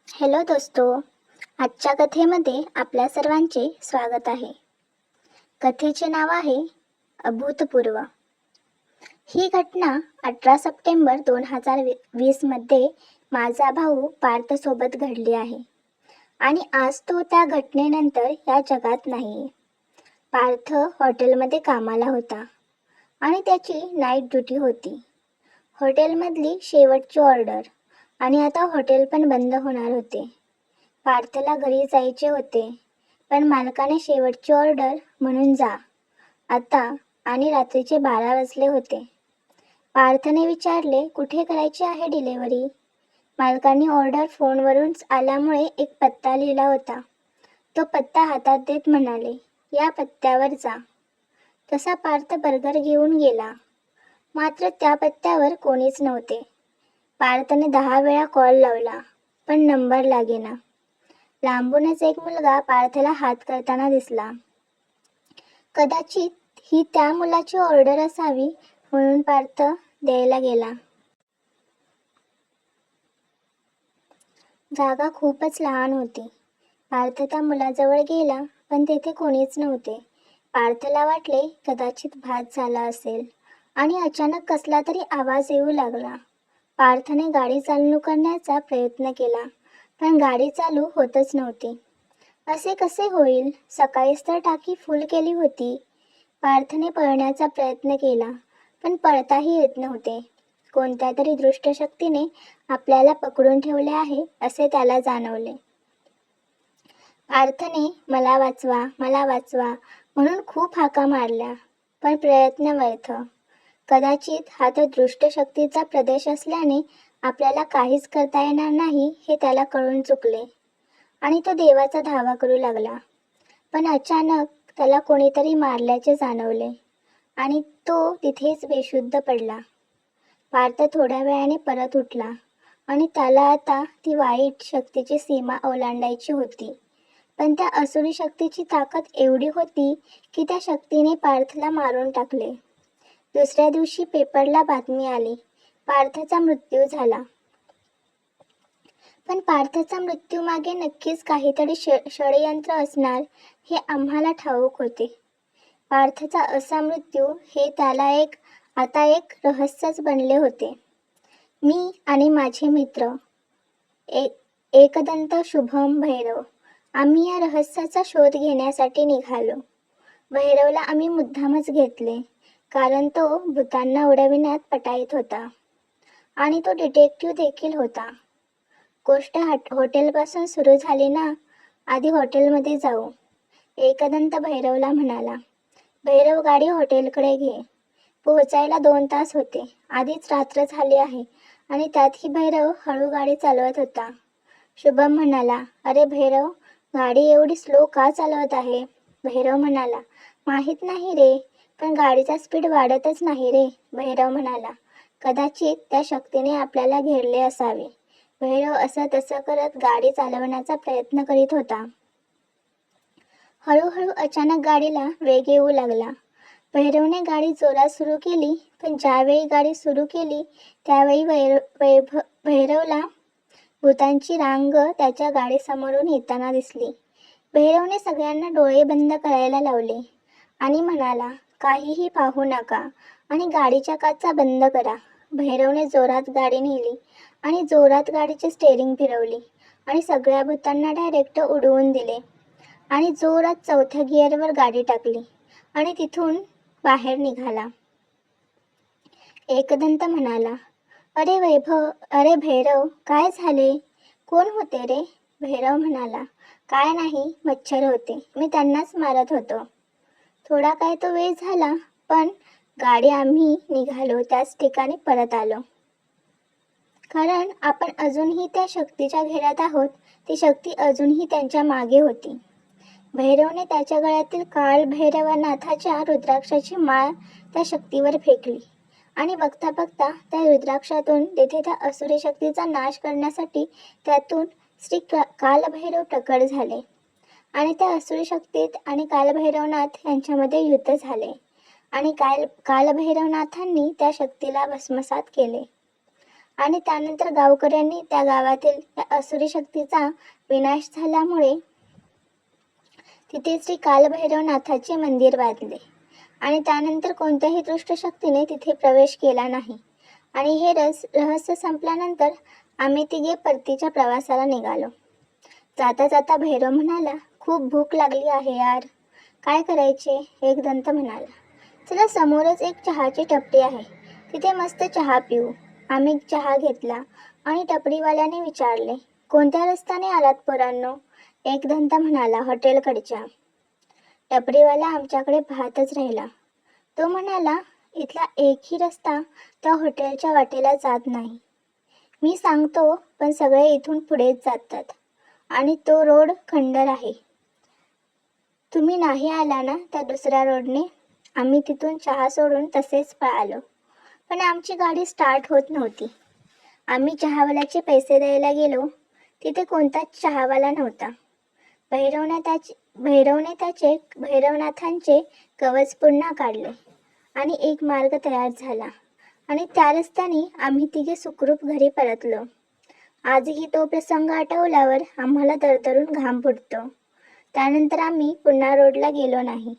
Hello दोस्तो, आजच्या कथेमध्ये आपल्या सर्वांचे स्वागत आहे. कथेचे नाव आहे अभूतपूर्व. ही घटना 18 सप्टेंबर 2020 मध्ये माझा भाऊ पार्थ सोबत घडली आहे आणि आज तो त्या घटनेनंतर या जगात नाही. पार्थ हॉटेलमध्ये कामाला होता आणि त्याची नाईट ड्युटी होती. हॉटेलमधली शेवटची ऑर्डर आणि आता हॉटेल पण बंद होणार होते. पार्थला घरी जायचे होते, पण मालकाने शेवटची ऑर्डर म्हणून जा आता आणि रात्रीचे 12 वाजले होते. पार्थने विचारले कुठे करायची आहे डिलिव्हरी. मालकाने ऑर्डर फोनवरून आल्यामुळे एक पत्ता लिहिला होता. तो पत्ता हातात देत म्हणाले, या पत्त्यावर जा. तसा पार्थ बर्गर घेऊन गेला. मात्र त्या पत्त्यावर कोणीच नव्हते. पार्थने 10 वेळा कॉल लावला, पण नंबर लागेना. लांबूनच एक मुलगा पार्थला हात करताना दिसला. कदाचित ही त्या मुलाची ऑर्डर असावी म्हणून पार्थ द्यायला गेला. जागा खूपच लहान होती. पार्थ त्या मुलाजवळ गेला, पण तेथे कोणीच नव्हते. पार्थला वाटले कदाचित भात झाला असेल आणि अचानक कसला तरी आवाज येऊ लागला. पार्थने गाडी चालू करण्याचा प्रयत्न केला, पण गाडी चालू होतच नव्हती. असे कसे होईल? सकाळीच तर टाकी फुल केली होती. पार्थने पळण्याचा प्रयत्न केला, पण पळताही येत नव्हते. कोणत्या तरी दृष्ट शक्तीने आपल्याला पकडून ठेवले आहे असे त्याला जाणवले. पार्थने मला वाचवा, मला वाचवा म्हणून खूप हाका मारल्या, पण प्रयत्न व्यर्थ. कदाचित हा तो दृष्ट शक्तीचा प्रदेश असल्याने आपल्याला काहीच करता येणार नाही हे त्याला कळून चुकले आणि तो देवाचा धावा करू लागला. पण अचानक त्याला कोणीतरी मारल्याचे जाणवले आणि तो तिथेच बेशुद्ध पडला. पार्थ थोड्या वेळाने परत उठला आणि त्याला आता ती वाईट शक्तीची सीमा ओलांडायची होती. पण त्या असुरी शक्तीची ताकद एवढी होती की त्या शक्तीने पार्थला मारून टाकले. दुसऱ्या दिवशी पेपरला बातमी आली, पार्थचा मृत्यू झाला. पण पार्थचा मृत्यू मागे नक्कीच काहीतरी षडयंत्र असणार हे आम्हाला ठाऊक होते. पार्थचा असा मृत्यू हे त्याला आता एक रहस्यच बनले होते. मी आणि माझे मित्र एकदंत शुभम भैरव आम्ही या रहस्याचा शोध घेण्यासाठी निघालो. भैरवला आम्ही मुद्दामच घेतले, कारण तो भूतांना उडविण्यात पटाईत होता आणि तो डिटेक्टिव्ह देखील होता. गोष्ट हॉटेलपासून सुरू झाली ना, आधी हॉटेलमध्ये जाऊ, एकदंत भैरवला म्हणाला. भैरव, गाडी हॉटेलकडे घे. पोहोचायला 2 तास होते. आधीच रात्र झाली आहे आणि त्यातही भैरव हळू गाडी चालवत होता. शुभम म्हणाला, अरे भैरव, गाडी एवढी स्लो का चालवत आहे? भैरव म्हणाला, माहीत नाही रे, पण गाडीचा स्पीड वाढतच नाही रे. भैरव म्हणाला, कदाचित त्या शक्तीने आपल्याला घेरले असावे. भैरव असं तसं करत गाडी चालवण्याचा प्रयत्न करीत होता. हळूहळू अचानक गाडीला वेग येऊ लागला. भैरवने गाडी जोरात सुरू केली, पण ज्यावेळी गाडी सुरू केली त्यावेळी भैरवला भूतांची रांग त्याच्या गाडीसमोरून येताना दिसली. भैरवने सगळ्यांना डोळे बंद करायला लावले आणि म्हणाला, काहीही पाहू नका आणि गाडीच्या काचा बंद करा. भैरवने जोरात गाडी नेली आणि जोरात गाडीची स्टेअरिंग फिरवली आणि सगळ्या भूतांना डायरेक्ट उडवून दिले आणि जोरात 4थ्या गिअरवर गाडी टाकली आणि तिथून बाहेर निघाला. एकदंत म्हणाला, अरे भैरव, काय झाले? कोण होते रे? भैरव म्हणाला, काय नाही, मच्छर होते, मी त्यांनाच मारत होतो. थोडा काय तो वेळ झाला, पण गाडी आम्ही निघालो त्याच ठिकाणी परत आलो. कारण आपण अजूनही त्या शक्तीच्या घेऱ्यात आहोत. ती शक्ती अजूनही त्यांच्या मागे होती. भैरवने त्याच्या गळ्यातील काल भैरवनाथाच्या रुद्राक्षाची माळ त्या शक्तीवर फेकली आणि बघता बघता त्या रुद्राक्षातून तेथे त्या असुरी शक्तीचा नाश करण्यासाठी त्यातून श्री कालभैरव प्रकट झाले आणि त्या असुरी शक्तीत आणि कालभैरवनाथ यांच्यामध्ये युद्ध झाले आणि कालभैरवनाथांनी त्या शक्तीला भस्मसात केले आणि त्यानंतर गावकऱ्यांनी त्या गावातील त्या असुरी शक्तीचा विनाश झाल्यामुळे तिथे श्री कालभैरवनाथाचे मंदिर बांधले आणि त्यानंतर कोणत्याही दुष्ट शक्तीने तिथे प्रवेश केला नाही. आणि हे रहस्य संपल्यानंतर आम्ही तिघे परतीच्या प्रवासाला निघालो. जाता जाता भैरव म्हणाला, खूप भूक लागली आहे यार, काय करायचे? एक दंत म्हणाला, चला समोरच एक चहाची टपरी आहे, तिथे मस्त चहा पिऊ. आम्ही चहा घेतला आणि टपरीवाल्याने विचारले, कोणत्या रस्त्याने आलात पोरांनो? एक दंत म्हणाला, हॉटेलकडच्या. टपरीवाला आमच्याकडे पाहतच राहिला. तो म्हणाला, इथला एकही रस्ता त्या हॉटेलच्या वाटेला जात नाही. मी सांगतो, पण सगळे इथून पुढेच जातात आणि तो रोड खंडर आहे. तुम्ही नाही आला ना त्या दुसऱ्या रोडने? आम्ही तिथून चहा सोडून तसेच पळालो, पण आमची गाडी स्टार्ट होत नव्हती. आम्ही चहावाल्याचे पैसे द्यायला गेलो, तिथे कोणताच चहावाला नव्हता. भैरवनाथांचे कवच पुन्हा काढले आणि एक मार्ग तयार झाला आणि त्या रस्त्याने आम्ही तिघे सुखरूप घरी परतलो. आजही तो प्रसंग आठवल्यावर आम्हाला दरदरून घाम फुटतो. त्यानंतर आम्ही पुन्हा रोडला गेलो नाही.